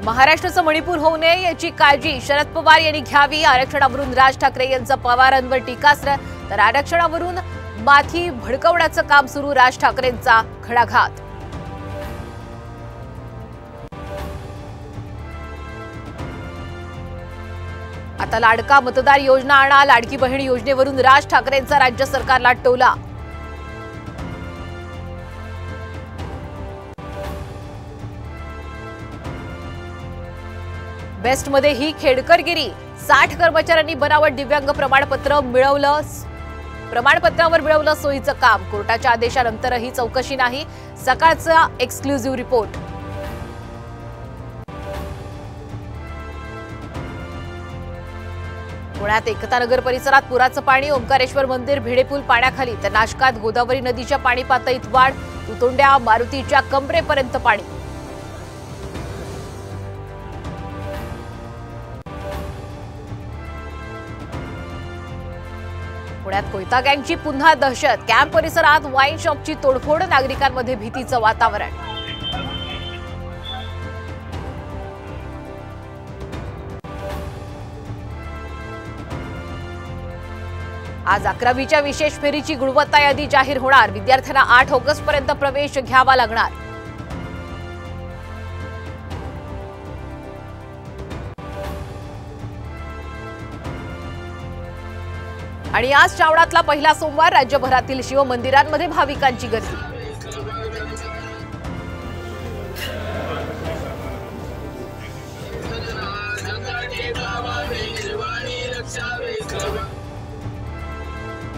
महाराष्ट्राचं मणिपूर होऊ नये याची काळजी शरद पवार यांनी घ्यावी। आरक्षणावरून राज ठाकरे यांचं पवारांवर टीकास्त्र, तर आरक्षणावरून माथी भडकवण्याचं काम सुरू, राज ठाकरेंचा घणाघात। आता लाडका मतदार योजना आणा, लाडकी बहीण योजनेवरून राज ठाकरेंचा राज्य सरकारला टोला। बेस्टमध्ये ही खेडकरगिरी, 60 कर्मचाऱ्यांनी बनावट दिव्यांग प्रमाणपत्र मिळवलं, प्रमाणपत्रावर मिळवलं सोयीचं काम। कोर्टाच्या आदेशानंतरही चौकशी नाही, सकाळचा एक्सक्लुझिव्ह रिपोर्ट। पुण्यात एकता नगर परिसरात पुराचं पाणी, ओंकारेश्वर मंदिर भिडेपूल पाण्याखाली, तर नाशकात गोदावरी नदीच्या पाणी पातळीत वाढ, तुतोंड्या मारुतीच्या कमरेपर्यंत पाणी। पुण्यात कोयता गँगची पुन्हा दहशत, कॅम्प परिसरात वाईन शॉपची तोडफोड, नागरिकांमध्ये भीतीचं वातावरण। आज 11वीच्या विशेष फेरीची गुणवत्ता यादी जाहीर होणार, विद्यार्थ्यांना 8 ऑगस्ट पर्यंत प्रवेश घ्यावा लागणार। आणि आज श्रावणातला पहिला सोमवार, राज्यभरातील शिवमंदिरांमध्ये भाविकांची गर्दी।